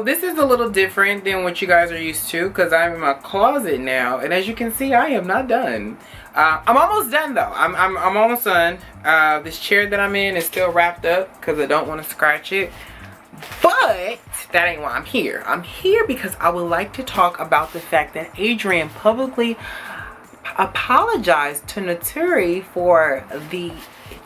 this is a little different than what you guys are used to because I'm in my closet now, and as you can see, I am not done. I'm almost done though. I'm almost done. This chair that I'm in is still wrapped up because I don't want to scratch it. But that ain't why I'm here. I'm here because I would like to talk about the fact that Adrienne publicly apologized to Naturi for the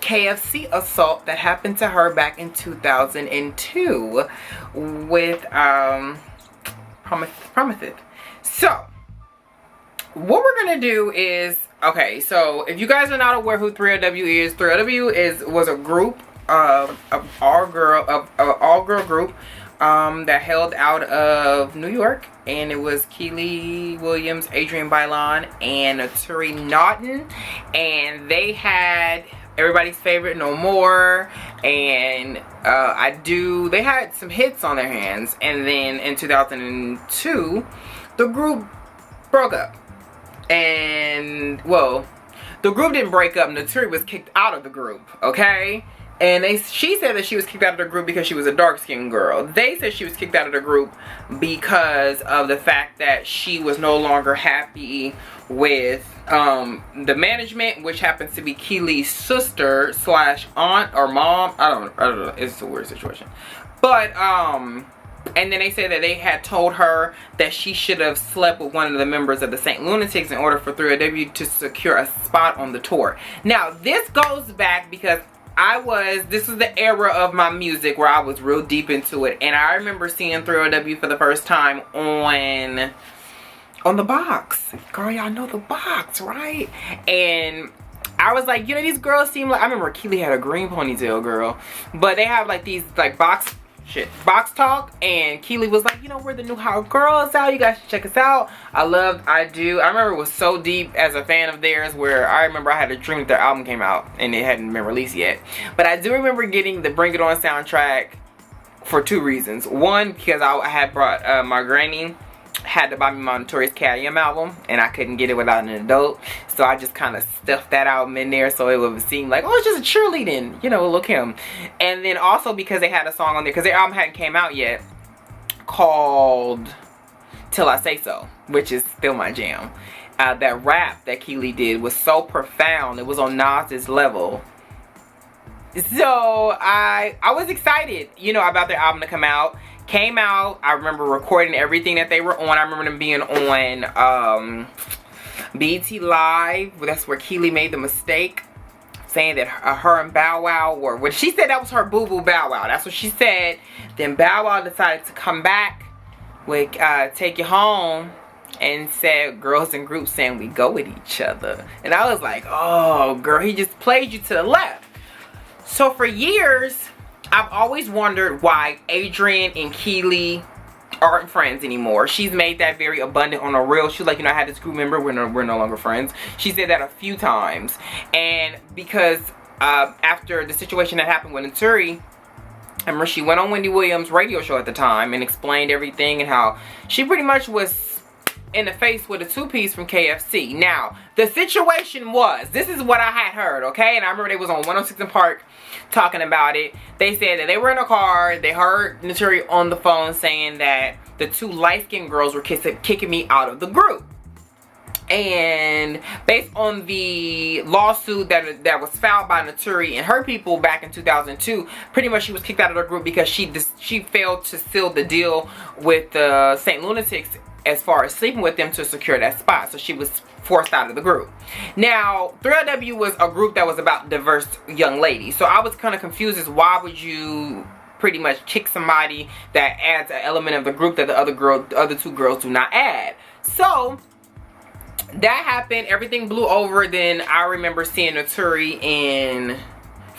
KFC assault that happened to her back in 2002 with Promiseth. So what we're gonna do is, okay, so if you guys are not aware who 3LW is, 3LW was a group of all girl group that held out of New York, and it was Keely Williams, Adrienne Bailon, and Naturi Naughton, and they had everybody's favorite No More, and they had some hits on their hands, and then in 2002 the group broke up. And well, the group didn't break up. Naturi was kicked out of the group, okay? And she said that she was kicked out of the group because she was a dark-skinned girl. They said she was kicked out of the group because of the fact that she was no longer happy with the management, which happens to be Keely's sister slash aunt or mom. I don't know. It's a weird situation. But and then they said that they had told her that she should have slept with one of the members of the St. Lunatics in order for 3LW to secure a spot on the tour. Now this goes back because this was the era of my music where I was real deep into it, and I remember seeing 3LW for the first time on the box. Girl, y'all know the box, right? And I was like, you know, these girls seem like, I remember Keely had a green ponytail, girl, but they have like these like box talk, and Keely was like, you know, we're the new hot girls out, you guys should check us out. I remember it was so deep as a fan of theirs, where I remember I had a dream that their album came out and it hadn't been released yet. But I do remember getting the Bring It On soundtrack for two reasons. One, because I had brought my granny had to buy me my Notorious K.I.M. album, and I couldn't get it without an adult, so I just kind of stuffed that album in there so it would seem like, oh, it's just a cheerleading, you know, look him. And then also because they had a song on there, because their album hadn't came out yet, called Till I Say So, which is still my jam. That rap that Keely did was so profound. It was on Nas's level. So I was excited, you know, about their album to come out. Came out, I remember recording everything that they were on. I remember them being on BET Live. That's where Keely made the mistake, saying that her and Bow Wow were, when she said that was her boo-boo Bow Wow. That's what she said. Then Bow Wow decided to come back with Take You Home and said girls in groups saying we go with each other. And I was like, oh girl, he just played you to the left. So for years, I've always wondered why Adrienne and Keely aren't friends anymore. She's made that very abundant on a reel. She's like, you know, I had this group member, we're no longer friends. She said that a few times. And because after the situation that happened with Naturi, I remember she went on Wendy Williams' radio show at the time and explained everything, and how she pretty much was in the face with a two-piece from KFC. Now, the situation was, this is what I had heard, okay? And I remember they was on 106 in Park talking about it. They said that they were in a car, they heard Naturi on the phone saying that the two light-skinned girls were kicking me out of the group. And based on the lawsuit that was filed by Naturi and her people back in 2002, pretty much she was kicked out of the group because she failed to seal the deal with the St. Lunatics as far as sleeping with them to secure that spot. So she was forced out of the group. Now, 3LW was a group that was about diverse young ladies. So I was kind of confused as why would you pretty much kick somebody that adds an element of the group that the other two girls do not add. So that happened. Everything blew over. Then I remember seeing Naturi in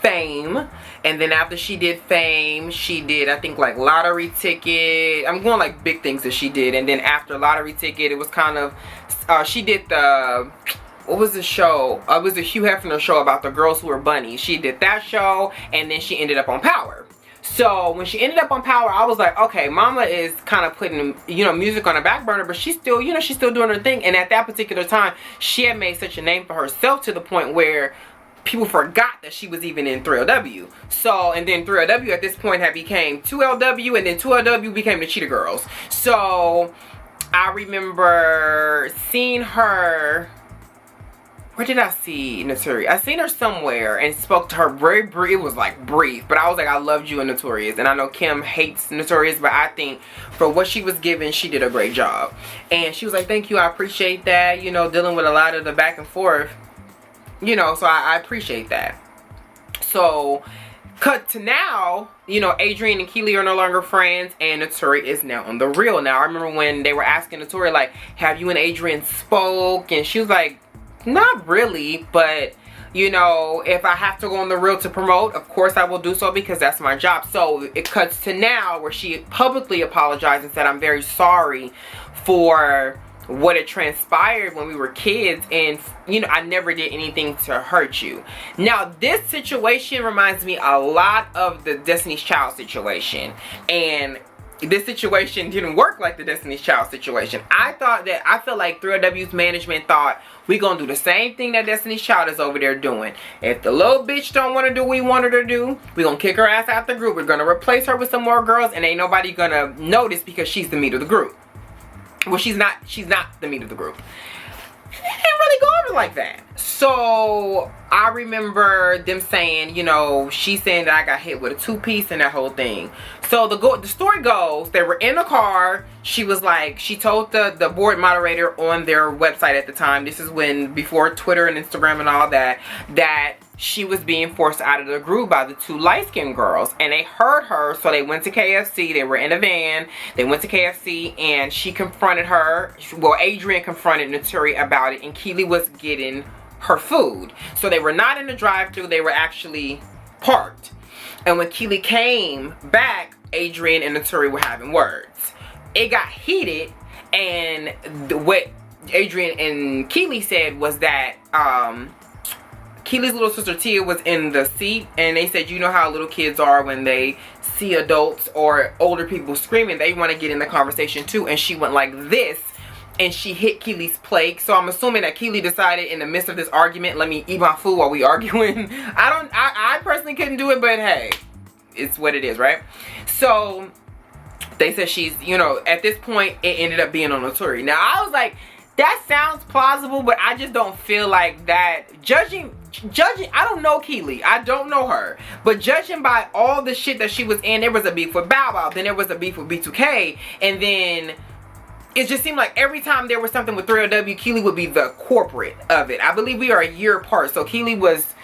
Fame, and then after she did Fame, she did, I think, like Lottery Ticket. I'm going like big things that she did. And then after Lottery Ticket, it was kind of she did the, what was the show? It was the Hugh Hefner show about the girls who were bunnies. She did that show, and then she ended up on Power. So when she ended up on Power, I was like, okay, mama is kind of putting, you know, music on the back burner, but she's still, you know, she's still doing her thing. And at that particular time, she had made such a name for herself to the point where people forgot that she was even in 3LW. So, and then 3LW at this point had became 2LW, and then 2LW became the Cheetah Girls. So I remember seeing her. Where did I see Naturi? I seen her somewhere and spoke to her very brief. It was like brief, but I was like, I loved you and Notorious. And I know Kim hates Notorious, but I think for what she was given, she did a great job. And she was like, thank you, I appreciate that. You know, dealing with a lot of the back and forth. You know, so I appreciate that. So, cut to now, you know, Adrienne and Keely are no longer friends, and Naturi is now on the real. Now, I remember when they were asking Naturi, like, have you and Adrienne spoke? And she was like, not really, but you know, if I have to go on the reel to promote, of course I will do so because that's my job. So it cuts to now where she publicly apologized and said, I'm very sorry for what had transpired when we were kids, and you know, I never did anything to hurt you. Now this situation reminds me a lot of the Destiny's Child situation, and this situation didn't work like the Destiny's Child situation. I feel like 3LW's management thought, we gonna do the same thing that Destiny's Child is over there doing. If the little bitch don't want to do what we want her to do, we gonna kick her ass out the group. We're gonna replace her with some more girls, and ain't nobody gonna notice because she's the meat of the group. Well, she's not the meat of the group. It didn't really go over like that. So I remember them saying, you know, she saying that I got hit with a two-piece and that whole thing. So the story goes, they were in a car. She was like, she told the board moderator on their website at the time, this is when, before Twitter and Instagram and all that, that she was being forced out of the group by the two light-skinned girls, and they heard her. So they went to KFC. They were in a van. They went to KFC, and she confronted her. Well, Adrienne confronted Naturi about it, and Keely was getting her food. So they were not in the drive-thru. They were actually parked. And when Keely came back, Adrienne and Naturi were having words. It got heated, and what Adrienne and Keely said was that Keely's little sister Tia was in the seat, and they said, you know how little kids are when they see adults or older people screaming, they want to get in the conversation too. And she went like this, and she hit Keely's plate. So I'm assuming that Keely decided in the midst of this argument, let me eat my food while we arguing. I personally couldn't do it, but hey, it's what it is, right? So they said she's, you know, at this point it ended up being on Naturi. Now I was like, that sounds plausible, but I just don't feel like that. Judging, I don't know Keely. I don't know her. But judging by all the shit that she was in, there was a beef with Bow Wow, then there was a beef with B2K, and then it just seemed like every time there was something with 3LW, Keely would be the corporate of it. I believe we are a year apart. So Keely was,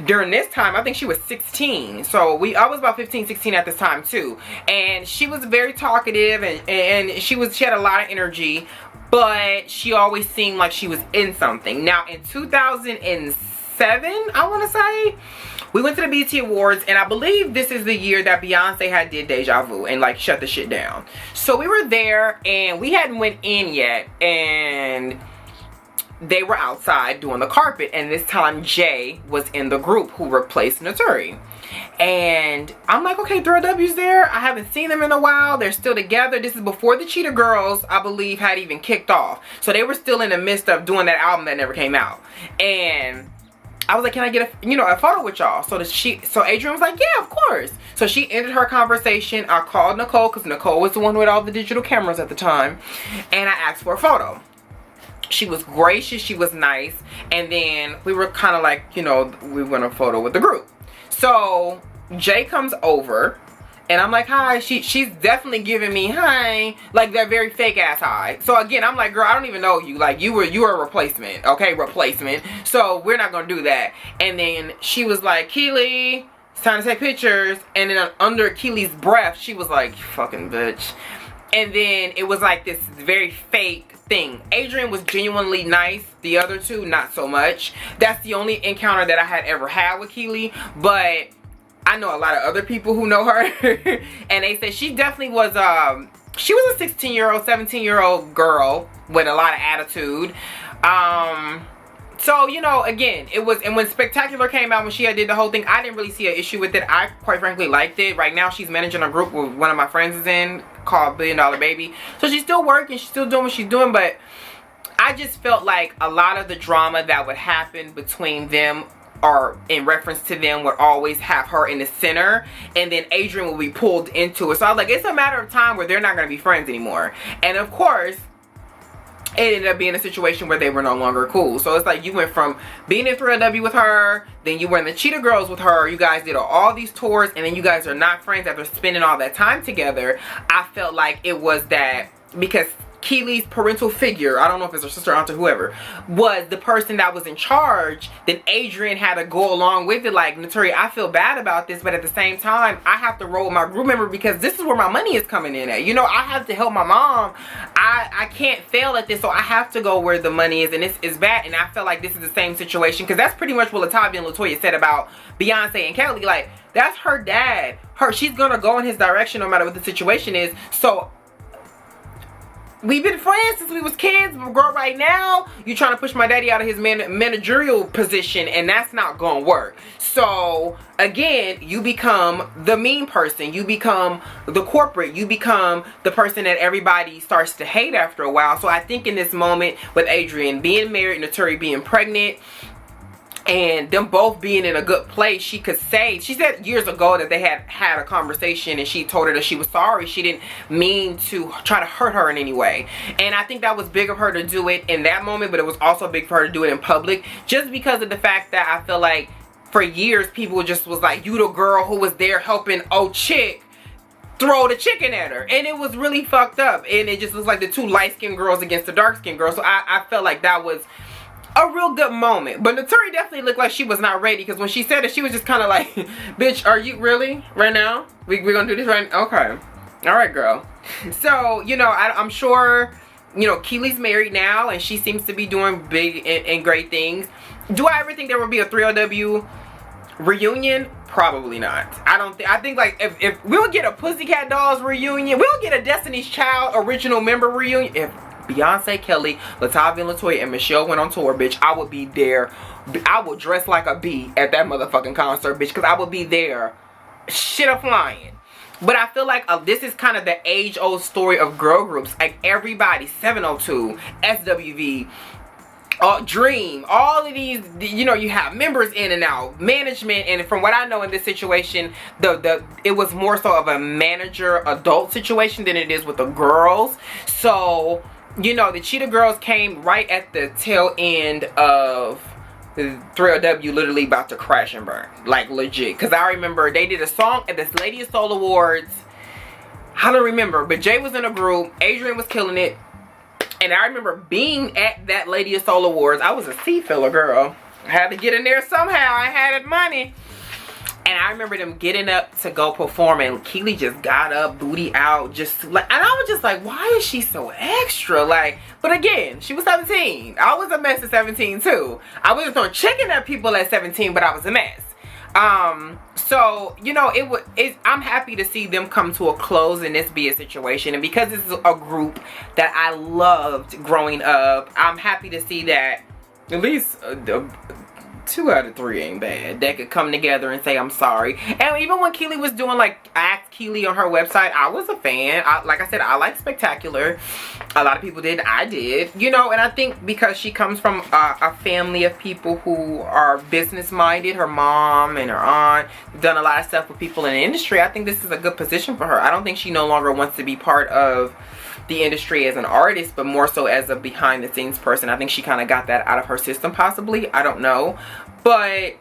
during this time, I think she was 16. So I was about 15, 16 at this time too. And she was very talkative, and she had a lot of energy, but she always seemed like she was in something. Now in 2007, I want to say, we went to the BET Awards, and I believe this is the year that Beyonce had did Deja Vu and like shut the shit down. So we were there, and we hadn't went in yet, and they were outside doing the carpet, and this time Jay was in the group who replaced Naturi. And I'm like, okay, 3LW's there. I haven't seen them in a while. They're still together. This is before the Cheetah Girls, I believe, had even kicked off. So they were still in the midst of doing that album that never came out. And I was like, can I get a photo with y'all? So Adrienne was like, yeah, of course. So she ended her conversation. I called Nicole, because Nicole was the one with all the digital cameras at the time, and I asked for a photo. She was gracious, she was nice, and then we were kind of like, you know, we went a photo with the group. So Jay comes over, and I'm like, hi. She's definitely giving me hi, like that very fake ass hi. So again, I'm like, girl, I don't even know you. Like you were a replacement, okay, replacement. So we're not gonna do that. And then she was like, Keely, it's time to take pictures. And then under Keely's breath, she was like, you fucking bitch. And then it was like this very fake thing. Adrienne was genuinely nice. The other two, not so much. That's the only encounter that I had ever had with Keely. But I know a lot of other people who know her. And they said she definitely was, she was a 16-year-old, 17-year-old girl with a lot of attitude. So, you know, again, it was, and when Spectacular came out, when she did the whole thing, I didn't really see an issue with it. I, quite frankly, liked it. Right now, she's managing a group with one of my friends is in, called $1 Billion Baby. So she's still working, she's still doing what she's doing, but I just felt like a lot of the drama that would happen between them or in reference to them would always have her in the center, and then Adrienne will be pulled into it. So I was like, it's a matter of time where they're not going to be friends anymore. And of course, it ended up being a situation where they were no longer cool. So it's like you went from being in 3LW with her, then you were in the Cheetah Girls with her, you guys did all these tours, and then you guys are not friends after spending all that time together. I felt like it was that because Keely's parental figure, I don't know if it's her sister, aunt, or whoever, was the person that was in charge, then Adrienne had to go along with it. Like, Naturi, I feel bad about this, but at the same time, I have to roll with my group member because this is where my money is coming in at. You know, I have to help my mom. I can't fail at this, so I have to go where the money is, and this is bad. And I feel like this is the same situation, because that's pretty much what Latavia and Latoya said about Beyonce and Kelly. Like, that's her dad. She's gonna go in his direction no matter what the situation is. So we've been friends since we was kids, but girl, right now you're trying to push my daddy out of his managerial position, and that's not gonna work. So again, you become the mean person, you become the corporate, you become the person that everybody starts to hate after a while. So I think in this moment with Adrienne being married, Naturi being pregnant, and them both being in a good place, she could say, she said years ago that they had a conversation, and she told her that she was sorry. She didn't mean to try to hurt her in any way. And I think that was big of her to do it in that moment, but it was also big for her to do it in public, just because of the fact that I feel like for years people just was like, you the girl who was there helping old chick throw the chicken at her, and it was really fucked up, and it just was like the two light-skinned girls against the dark-skinned girls. So I felt like that was a real good moment. But Naturi definitely looked like she was not ready, because when she said it, she was just kind of like, bitch, are you really right now? We're gonna do this right now? Okay, all right, girl. So, you know, I'm sure, you know, Keely's married now, and she seems to be doing big and great things. Do I ever think there will be a 3LW reunion? Probably not. I think like if we'll get a Pussycat Dolls reunion, we'll get a Destiny's Child original member reunion. If Beyonce, Kelly, Latavia, and Latoya, and Michelle went on tour, bitch, I would be there. I would dress like a bee at that motherfucking concert, bitch, because I would be there shit a flying. But I feel like this is kind of the age-old story of girl groups. Like everybody, 702, SWV, Dream, all of these, you know, you have members in and out, management, and from what I know in this situation, it was more so of a manager adult situation than it is with the girls. So, you know, the Cheetah Girls came right at the tail end of 3LW literally about to crash and burn, like legit. Because I remember they did a song at this Lady of Soul Awards. I don't remember, but Jay was in a group, Adrienne was killing it. And I remember being at that Lady of Soul Awards. I was a seat filler girl. I had to get in there somehow. I had money. And I remember them getting up to go perform, and Keely just got up, booty out, just like, and I was just like, why is she so extra? Like, but again, she was 17. I was a mess at 17 too. I wasn't throwing chicken at people at 17, but I was a mess. So, you know, I'm happy to see them come to a close and this be a situation. And because this is a group that I loved growing up, I'm happy to see that at least 2 out of 3 ain't bad. They could come together and say, I'm sorry. And even when Keely was doing, like, Ask Keely on her website, I was a fan. Like I said, I like Spectacular. A lot of people did. I did. You know, and I think because she comes from a family of people who are business-minded, her mom and her aunt done a lot of stuff with people in the industry, I think this is a good position for her. I don't think she no longer wants to be part of the industry as an artist, but more so as a behind the scenes person. I think she kind of got that out of her system, possibly. I don't know. But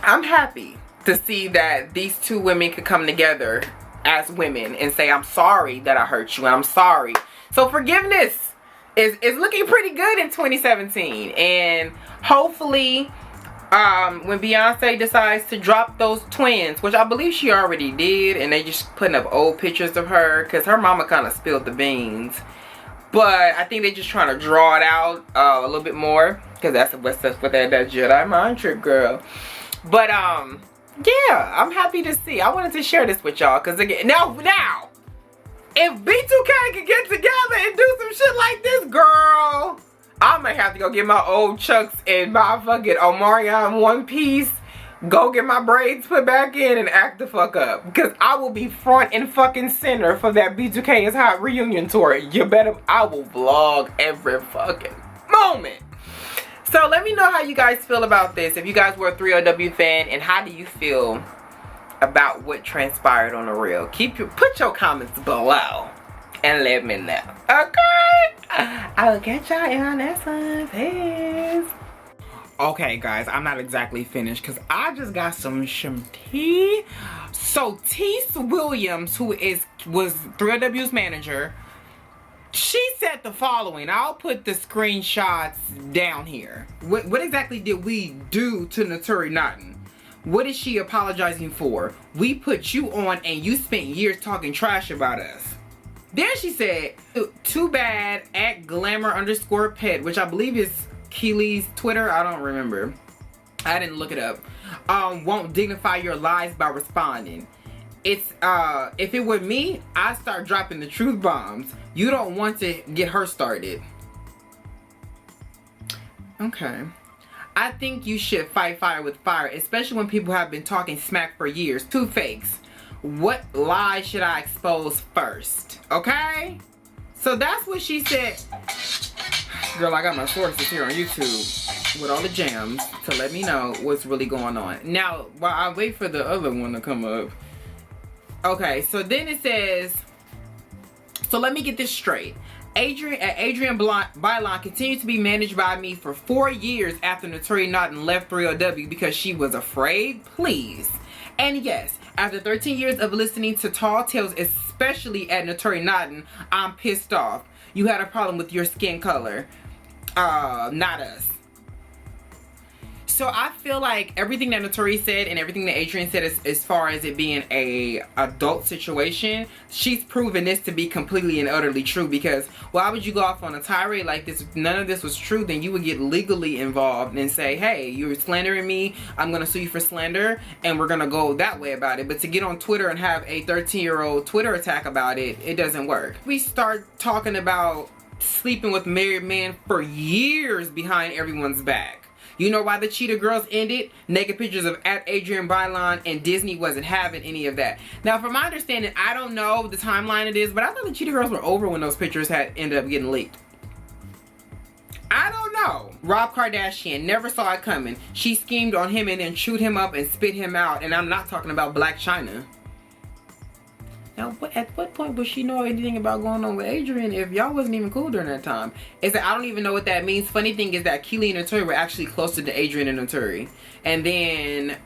I'm happy to see that these two women could come together as women and say, I'm sorry that I hurt you, and I'm sorry. So forgiveness is looking pretty good in 2017. And hopefully when Beyonce decides to drop those twins, which I believe she already did, and they just putting up old pictures of her because her mama kind of spilled the beans, but I think they're just trying to draw it out a little bit more, because that's what's up with that Jedi mind trick, girl. But yeah, I'm happy to see. I wanted to share this with y'all because again, now if B2K could get together and do some shit like this, girl, I might have to go get my old Chucks and my fucking Omarion one piece, go get my braids put back in and act the fuck up. Because I will be front and fucking center for that B2K is Hot reunion tour. You better, I will vlog every fucking moment. So So let me know how you guys feel about this. If you guys were a 3LW fan, and how do you feel about what transpired on the real? Put your comments below and let me know. Okay? I will catch y'all in our next one. Peace. Okay guys, I'm not exactly finished because I just got some tea. So Tease Williams, who was 3LW's manager, she said the following. I'll put the screenshots down here. What exactly did we do to Naturi Naughton? What is she apologizing for? We put you on and you spent years talking trash about us. Then she said, too bad at glamour_pet, which I believe is Keely's Twitter. I don't remember. I didn't look it up. Won't dignify your lies by responding. It's if it were me, I'd start dropping the truth bombs. You don't want to get her started. Okay. I think you should fight fire with fire, especially when people have been talking smack for years. Two fakes. What lie should I expose first? Okay? So that's what she said. Girl, I got my sources here on YouTube with all the jams to let me know what's really going on. Now, while I wait for the other one to come up. Okay, so then it says, so let me get this straight. Adrienne Bailon continued to be managed by me for 4 years after Naturi Naughton left 3LW because she was afraid? Please. And yes, after 13 years of listening to tall tales, especially at Naturi Naughton, I'm pissed off. You had a problem with your skin color. Not us. So I feel like everything that Naturi said and everything that Adrienne said as far as it being a adult situation, she's proven this to be completely and utterly true, because why would you go off on a tirade like this? If none of this was true, then you would get legally involved and say, hey, you're slandering me, I'm gonna sue you for slander, and we're gonna go that way about it. But to get on Twitter and have a 13-year-old Twitter attack about it, it doesn't work. We start talking about sleeping with married men for years behind everyone's back. You know why the Cheetah Girls ended? Naked pictures of at Adrienne Bailon, and Disney wasn't having any of that. Now, from my understanding, I don't know the timeline it is, but I thought the Cheetah Girls were over when those pictures had ended up getting leaked. I don't know. Rob Kardashian never saw it coming. She schemed on him and then chewed him up and spit him out, and I'm not talking about Black China. Now, at what point would she know anything about going on with Adrienne if y'all wasn't even cool during that time? It's that I don't even know what that means. Funny thing is that Keely and Naturi were actually closer to Adrienne and Naturi. And then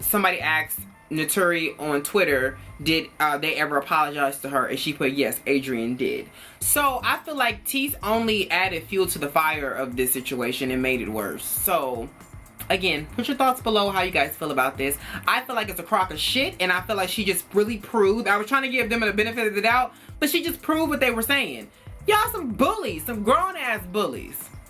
somebody asked Naturi on Twitter, did they ever apologize to her? And she put, yes, Adrienne did. So I feel like Tease only added fuel to the fire of this situation and made it worse. So again, put your thoughts below how you guys feel about this. I feel like it's a crock of shit, and I feel like she just really proved. I was trying to give them the benefit of the doubt, but she just proved what they were saying. Y'all some bullies, some grown-ass bullies.